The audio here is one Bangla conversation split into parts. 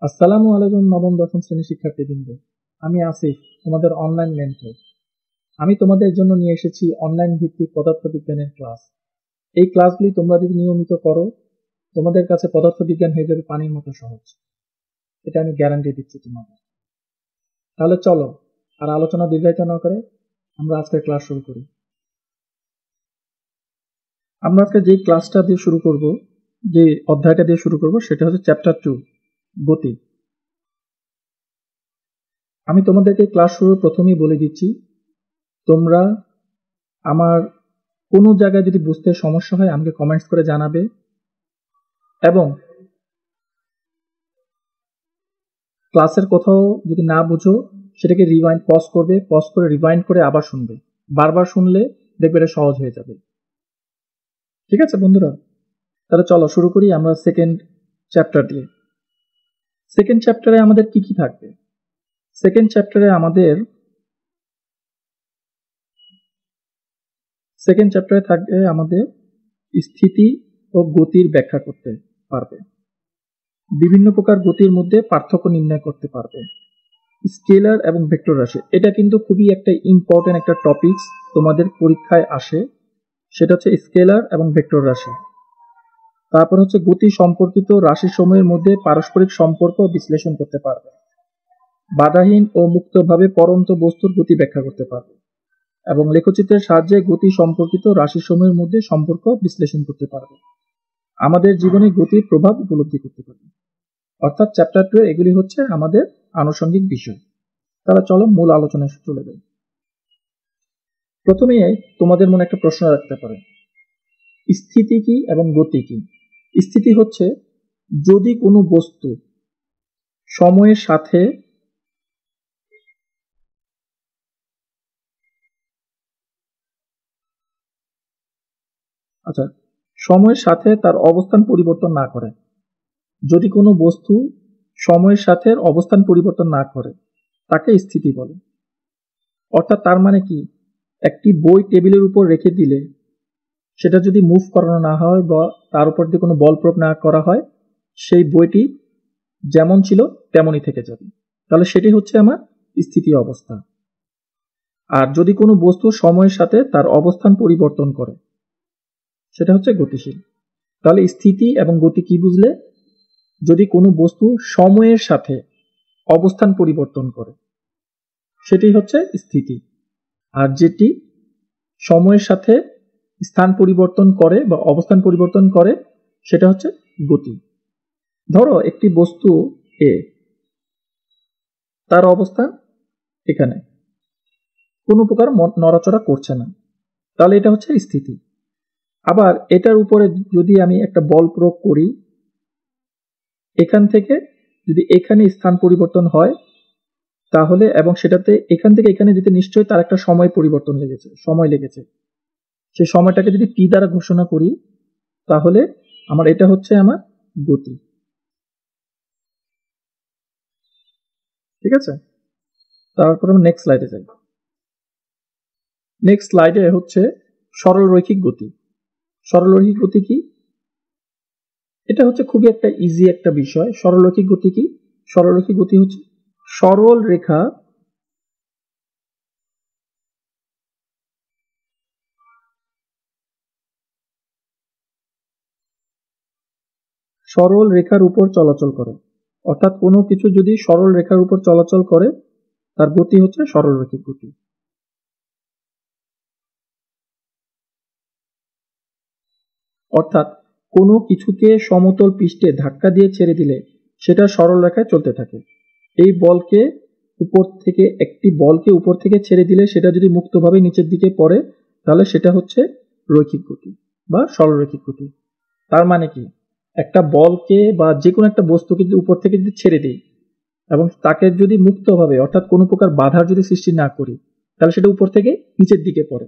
আসসালামু আলাইকুম নবম দশম শ্রেণীর শিক্ষার্থীবৃন্দ। আমি আসিফ, তোমাদের অনলাইন মেন্টর। আমি তোমাদের জন্য নিয়ে এসেছি অনলাইন ভিত্তিক পদার্থবিজ্ঞানের ক্লাস। এই ক্লাসগুলি তোমরা যদি নিয়মিত করো, তোমাদের কাছে পদার্থবিজ্ঞান হয়ে যাবে পানির মতো সহজ। এটা আমি গ্যারান্টি দিচ্ছি তোমাদের। তাহলে চলো আর আলোচনা দীর্ঘায়িত না করে আমরা আজকের ক্লাস শুরু করি। আমরা আজকে যে ক্লাসটা দিয়ে শুরু করব, যে অধ্যায়টা দিয়ে শুরু করব, সেটা হচ্ছে চ্যাপ্টার 2, গতি। আমি তোমাদেরকে ক্লাস শুরুর প্রথমেই বলে দিচ্ছি, তোমরা আমার কোনো জায়গায় যদি বুঝতে সমস্যা হয় আমাকে কমেন্টস করে জানাবে, এবং ক্লাসের কোথাও যদি না বুঝো সেটাকে রিওয়াইন্ড পজ করবে, পজ করে রিওয়াইন্ড করে আবার শুনবে। বারবার শুনলে দেখবে এটা সহজ হয়ে যাবে। ঠিক আছে বন্ধুরা? তাহলে চলো শুরু করি আমরা সেকেন্ড চ্যাপ্টার দিয়ে। সেকেন্ড চ্যাপ্টারে আমাদের কি কি থাকবে? সেকেন্ড চ্যাপ্টারে থাকবে আমাদের স্থিতি ও গতির ব্যাখ্যা করতে পারবে, বিভিন্ন প্রকার গতির মধ্যে পার্থক্য নির্ণয় করতে পারবে, স্কেলার এবং ভেক্টর রাশি। এটা কিন্তু খুবই একটা ইম্পর্টেন্ট একটা টপিকস, তোমাদের পরীক্ষায় আসে। সেটা হচ্ছে স্কেলার এবং ভেক্টর রাশি। তারপর হচ্ছে গতি সম্পর্কিত রাশি সমূহের মধ্যে পারস্পরিক সম্পর্ক বিশ্লেষণ করতে পারবে, বাধাহীন ও মুক্তভাবে পরন্ত বস্তুর গতি ব্যাখ্যা করতে পারবে, এবং লেখচিত্রের সাহায্যে গতি সম্পর্কিত রাশি সমূহের মধ্যে সম্পর্ক বিশ্লেষণ করতে পারবে, আমাদের জীবনে গতির প্রভাব উপলব্ধি করতে পারবে। অর্থাৎ চ্যাপ্টার 2 এগুলি হচ্ছে আমাদের আনুষঙ্গিক বিষয়। তাহলে চলো মূল আলোচনায় চলে যাই। প্রথমে তোমাদের মনে একটা প্রশ্ন রাখতে পারে, স্থিতি কি এবং গতি কি? স্থিতি হচ্ছে যদি কোনো বস্তু সময়ের সাথে তার অবস্থান পরিবর্তন না করে। যদি কোনো বস্তু সময়ের সাথে অবস্থান পরিবর্তন না করে তাকে স্থিতি বলে। অর্থাৎ তার মানে কি, একটি বই টেবিলের উপর রেখে দিলে সেটা যদি মুভ করানো না হয় বা তার উপর দিয়ে কোনো বল প্রয়োগ না করা হয়, সেই বইটি যেমন ছিল তেমনই থেকে যাবে। তাহলে সেটি হচ্ছে আমার স্থিতি অবস্থা। আর যদি কোনো বস্তু সময়ের সাথে তার অবস্থান পরিবর্তন করে সেটা হচ্ছে গতিশীল। তাহলে স্থিতি এবং গতি কি বুঝলে? যদি কোনো বস্তু সময়ের সাথে অবস্থান পরিবর্তন করে সেটি হচ্ছে স্থিতি, আর যেটি সময়ের সাথে স্থান পরিবর্তন করে বা অবস্থান পরিবর্তন করে সেটা হচ্ছে গতি। ধরো একটি বস্তু এ, তার অবস্থান এখানে, কোনো প্রকার নড়াচড়া করছে না, তাহলে এটা হচ্ছে স্থিতি। আবার এটার উপরে যদি আমি একটা বল প্রয়োগ করি, এখান থেকে যদি এখানে স্থান পরিবর্তন হয় তাহলে, এবং সেটাতে এখান থেকে এখানে যেতে নিশ্চয়ই তার একটা সময় লেগেছে, সেই সময়টাকে যদি টি দ্বারা ঘোষণা করি তাহলে এটা হচ্ছে আমার গতি। ঠিক আছে? তারপর আমরা নেক্সট স্লাইডে যাই। নেক্সট স্লাইডে হচ্ছে সরল রৈখিক গতি। সরল রৈখিক গতি কি? এটা হচ্ছে খুবই একটা ইজি একটা বিষয়। সরল রৈখিক গতি কি? সরল রৈখিক গতি হচ্ছে সরল রেখার উপর চলাচল করে। অর্থাৎ কোনো কিছু যদি সরল রেখার উপর চলাচল করে তার গতি হচ্ছে সরল রৈখিক গতি। অর্থাৎ কোনো কিছুকে সমতল পৃষ্ঠে ধাক্কা দিয়ে ছেড়ে দিলে সেটা সরল রেখায় চলতে থাকে। একটি বলকে উপর থেকে ছেড়ে দিলে সেটা যদি মুক্তভাবে নিচের দিকে পড়ে তাহলে সেটা হচ্ছে রৈখিক গতি বা সরলরৈখিক গতি। তার মানে কি, একটা বলকে বা যে কোনো একটা বস্তুকে যদি উপর থেকে যদি ছেড়ে দিই এবং তাকে যদি মুক্তভাবে অর্থাৎ কোনো প্রকার বাধার যদি সৃষ্টি না করি তাহলে সেটা উপর থেকে নিচের দিকে পড়ে।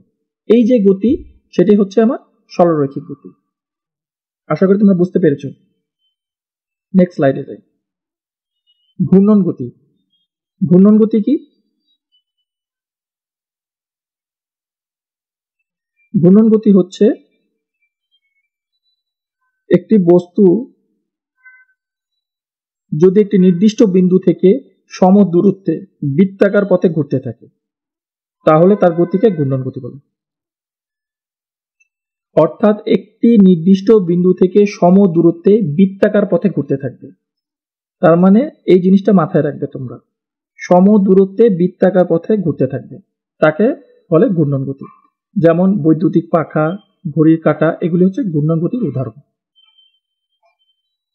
এই যে গতি, সেটি হচ্ছে আমার সরলরৈখিক গতি। আশা করি তোমরা বুঝতে পেরেছ। নেক্সট স্লাইডে যাই। ঘূর্ণন গতি। ঘূর্ণন গতি কি? ঘূর্ণন গতি হচ্ছে একটি বস্তু যদি একটি নির্দিষ্ট বিন্দু থেকে সম দূরত্বে বৃত্তাকার পথে ঘুরতে থাকে তাহলে তার গতিকে ঘূর্ণন গতি বলে। অর্থাৎ একটি নির্দিষ্ট বিন্দু থেকে সম দূরত্বে বৃত্তাকার পথে ঘুরতে থাকবে। তার মানে এই জিনিসটা মাথায় রাখবে তোমরা, সম দূরত্বে বৃত্তাকার পথে ঘুরতে থাকবে তাকে বলে ঘূর্ণন গতি। যেমন বৈদ্যুতিক পাখা, ঘড়ির কাঁটা, এগুলি হচ্ছে ঘূর্ণন গতির উদাহরণ।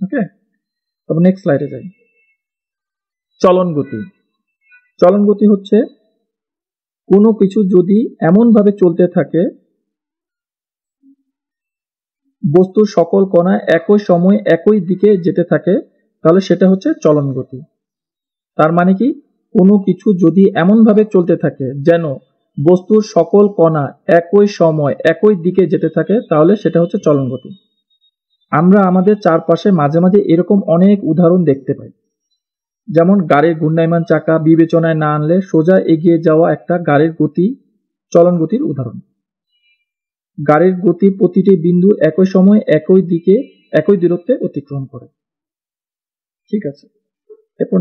ওকে, তবে নেক্সট স্লাইডে যাই। চলন গতি। চলন গতি হচ্ছে কোনো কিছু যদি এমন ভাবে চলতে থাকে বস্তুর সকল কণা একই সময় একই দিকে যেতে থাকে তাহলে সেটা হচ্ছে চলন গতি। তার মানে কি, কোনো কিছু যদি এমন ভাবে চলতে থাকে যেন বস্তুর সকল কণা একই সময় একই দিকে যেতে থাকে তাহলে সেটা হচ্ছে চলন গতি। আমরা আমাদের চারপাশে মাঝে মাঝে এরকম অনেক উদাহরণ দেখতে পাই। যেমন গাড়ির ঘূর্ণায়মান চাকা বিবেচনায় না আনলে সোজা এগিয়ে যাওয়া একটা গাড়ির গতি চলন গতির উদাহরণ। গাড়ির গতি প্রতিটি বিন্দু একই সময় একই দিকে একই দূরত্বে অতিক্রম করে। ঠিক আছে, এরপর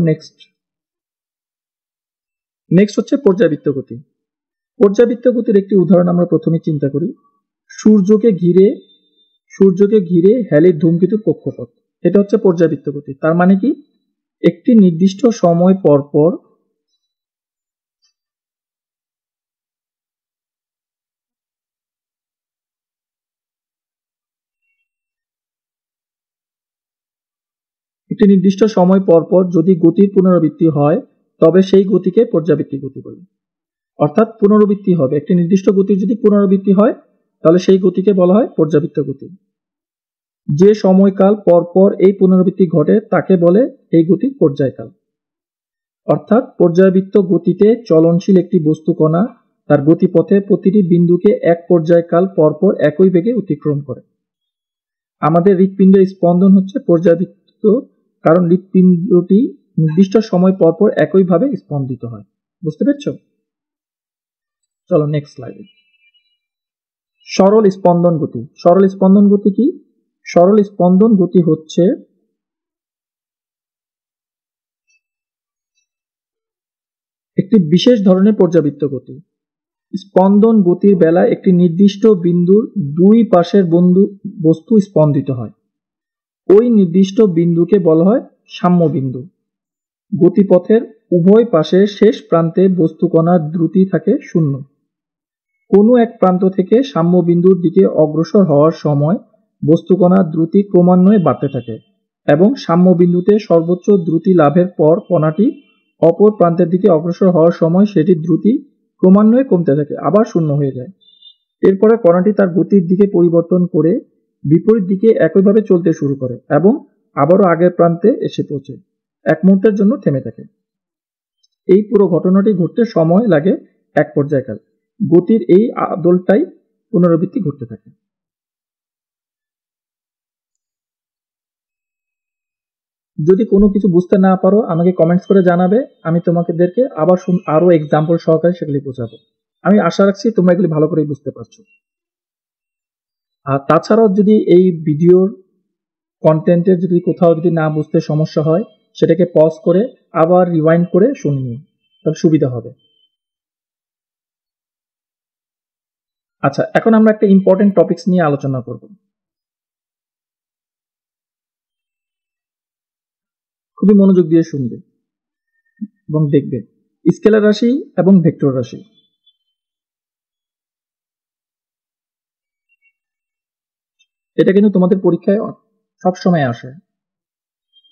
নেক্সট হচ্ছে পর্যাবৃত্ত গতি। পর্যাবৃত্ত গতির একটি উদাহরণ আমরা প্রথমে চিন্তা করি। সূর্যকে ঘিরে হ্যালির ধূমকেতুর কক্ষপথ, এটা হচ্ছে পর্যাবৃত্ত গতি। তার মানে কি, একটি নির্দিষ্ট সময় পর পর যদি গতির পুনরাবৃত্তি হয় তবে সেই গতিকে পর্যাবৃত্তি গতি বলে। অর্থাৎ পুনরাবৃত্তি হবে, একটি নির্দিষ্ট গতির যদি পুনরাবৃত্তি হয় তাহলে সেই গতিকে বলা হয় পর্যাবৃত্ত গতি। যে সময়কাল পর পর এই পুনরাবৃত্তি ঘটে তাকে বলে এই গতির পর্যায়কাল। অর্থাৎ পর্যায়বৃত্ত গতিতে চলনশীল একটি বস্তু কণা তার গতিপথে প্রতিটি বিন্দুকে এক পর্যায়কাল পরপর একই বেগে অতিক্রম করে। আমাদের হৃৎপিণ্ডের স্পন্দন হচ্ছে পর্যায়বৃত্ত, কারণ হৃৎপিণ্ডটি নির্দিষ্ট সময় পরপর একইভাবে স্পন্দিত হয়। বুঝতে পেরেছ? চলো নেক্সট স্লাইডে। সরল স্পন্দন গতি। সরল স্পন্দন গতি কি? সরল স্পন্দন গতি হচ্ছে একটি বিশেষ ধরনের পর্যাবৃত্ত গতি। স্পন্দন গতির বেলায় একটি নির্দিষ্ট বিন্দুর দুই পাশের বস্তু স্পন্দিত হয়। ওই নির্দিষ্ট বিন্দুকে বলা হয় সাম্য বিন্দু। গতিপথের উভয় পাশে শেষ প্রান্তে বস্তু কণার দ্রুতি থাকে শূন্য। কোনো এক প্রান্ত থেকে সাম্য বিন্দুর দিকে অগ্রসর হওয়ার সময় বস্তু কণার দ্রুতি ক্রমান্বয়ে বাড়তে থাকে এবং সাম্য বিন্দুতে সর্বোচ্চ দ্রুতি লাভের পর কণাটি অপর প্রান্তের দিকে অগ্রসর হওয়ার সময় সেটির দ্রুতি ক্রমান্বয়ে কমতে থাকে, আবার শূন্য হয়ে যায়। এরপরে কণাটি তার গতির দিকে পরিবর্তন করে বিপরীত দিকে একইভাবে চলতে শুরু করে এবং আবারও আগের প্রান্তে এসে পৌঁছে, এক মুহূর্তের জন্য থেমে থাকে। এই পুরো ঘটনাটি ঘটতে সময় লাগে এক পর্যায়কাল। গতির এই আদলটাই পুনরাবৃত্তি ঘটতে থাকে। যদি কোনো কিছু বুঝতে না পারো আমাকে কমেন্টস করে জানাবে, আমি তোমাদেরকে আবার আরো এক্সাম্পল সহকারে সেগুলি বোঝাবো। আমি আশা রাখছি তোমরা এগুলি ভালো করে বুঝতে পারছো। আর তাছাড়াও যদি এই ভিডিওর কন্টেন্টের যদি কোথাও যদি না বুঝতে সমস্যা হয় সেটাকে পজ করে আবার রিওয়াইন্ড করে শুনে নিও, তাহলে সুবিধা হবে। আচ্ছা, এখন আমরা একটা ইম্পর্টেন্ট টপিকস নিয়ে আলোচনা করব। খুবই মনোযোগ দিয়ে শুনবে এবং দেখবে স্কেলার রাশি এবং ভেক্টর রাশি। এটা কিন্তু তোমাদের পরীক্ষায় সবসময় আসে।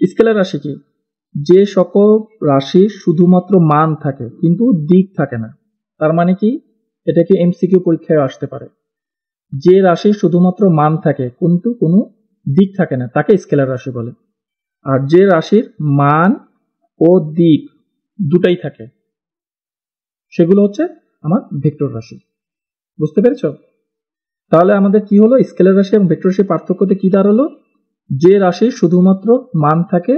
স্কেলার রাশি কি? যে সকল রাশির শুধুমাত্র মান থাকে কিন্তু দিক থাকে না। তার মানে কি, এটাকে এমসিকিউ পরীক্ষায় আসতে পারে। যে রাশির শুধুমাত্র মান থাকে কিন্তু কোনো দিক থাকে না তাকে স্কেলার রাশি বলে। আর যে রাশির মান ও দিক দুটাই থাকে সেগুলো হচ্ছে আমার ভেক্টর রাশি। বুঝতে পেরেছ? তাহলে আমাদের কি হলো, স্কেলার রাশি এবং ভেক্টর রাশির পার্থক্যতে কি দাঁড়ালো? যে রাশির শুধুমাত্র মান থাকে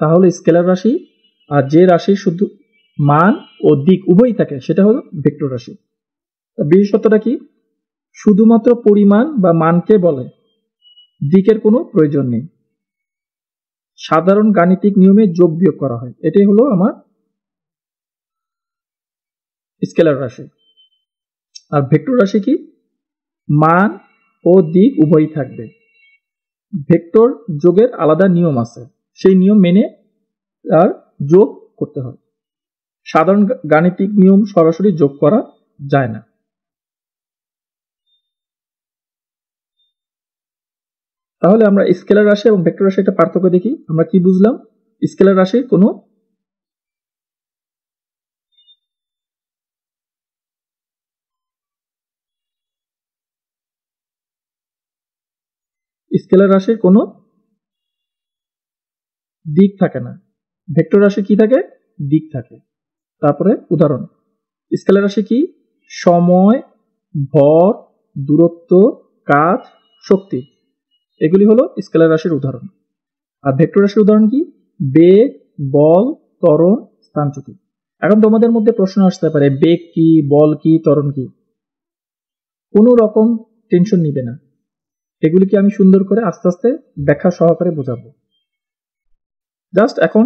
তাহলে স্কেলার রাশি, আর যে রাশির শুধু মান ও দিক উভয়ই থাকে সেটা হলো ভেক্টর রাশি। বিশেষত্বটা কি? শুধুমাত্র পরিমাণ বা মানকে বলে, দিকের কোনো প্রয়োজন নেই। সাধারণ গাণিতিক নিয়মে যোগ বিয়োগ করা হয়। এটাই হলো আমার স্কেলার রাশি। আর ভেক্টর রাশি কি? মান ও দিক উভয়ই থাকবে। ভেক্টর যোগের আলাদা নিয়ম আছে, সেই নিয়ম মেনে আর যোগ করতে হয়। সাধারণ গাণিতিক নিয়ম সরাসরি যোগ করা যায় না। তাহলে আমরা স্কেলার রাশি এবং ভেক্টর রাশি একটা পার্থক্য দেখি। আমরা কি বুঝলাম? স্কেলার রাশির কোনো দিক থাকে না। ভেক্টর রাশি কি থাকে? দিক থাকে। তারপরে উদাহরণ, স্কেলার রাশি কি? সময়, ভর, দূরত্ব, কাজ, শক্তি, এগুলি হলো স্কেলার রাশির উদাহরণ। আর ভেক্টর রাশির উদাহরণ কি? বেগ, বল, ত্বরণ, স্থানচ্যুতি। এখন তোমাদের মধ্যে প্রশ্ন আসতে পারে, বেগ কি, বল কি, ত্বরণ কি? কোনো রকম টেনশন নিবে না, এগুলিকে আমি সুন্দর করে আস্তে আস্তে ব্যাখ্যা সহকারে বোঝাবো। জাস্ট এখন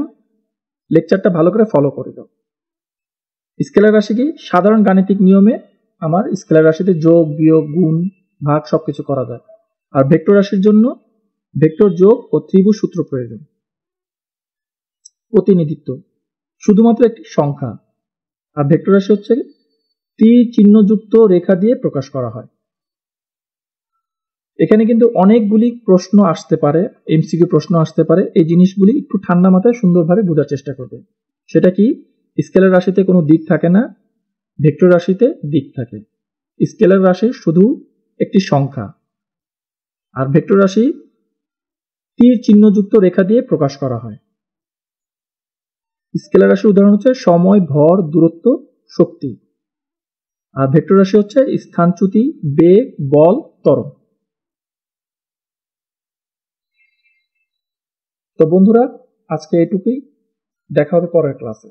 লেকচারটা ভালো করে ফলো করে দাও। স্কেলার রাশি কি? সাধারণ গাণিতিক নিয়মে আমার স্কেলার রাশিতে যোগ, বিয়োগ, গুণ, ভাগ সবকিছু করা যায়। আর ভেক্টর রাশির জন্য ভেক্টর যোগ ও ত্রিভুজ সূত্র প্রয়োজন। প্রতিনিধিত্ব শুধুমাত্র একটি সংখ্যা। আর ভেক্টর রাশি হচ্ছে তীর চিহ্নযুক্ত রেখা দিয়ে প্রকাশ করা হয়। এখানে কিন্তু অনেকগুলি প্রশ্ন আসতে পারে, এমসিকিউ প্রশ্ন আসতে পারে। এই জিনিসগুলি একটু ঠান্ডা মাথায় সুন্দরভাবে বোঝার চেষ্টা করবে। সেটা কি? স্কেলার রাশিতে কোনো দিক থাকে না, ভেক্টর রাশিতে দিক থাকে। স্কেলার রাশি শুধু একটি সংখ্যা, আর ভেক্টর রাশি তীর চিহ্নযুক্ত রেখা দিয়ে প্রকাশ করা হয়। স্কেলার রাশির উদাহরণ হচ্ছে সময়, ভর, দূরত্ব, শক্তি। আর ভেক্টর রাশি হচ্ছে স্থানচ্যুতি, বেগ, বল, ত্বরণ। তো বন্ধুরা, আজকে এটুকুই। দেখা হবে পরের ক্লাসে।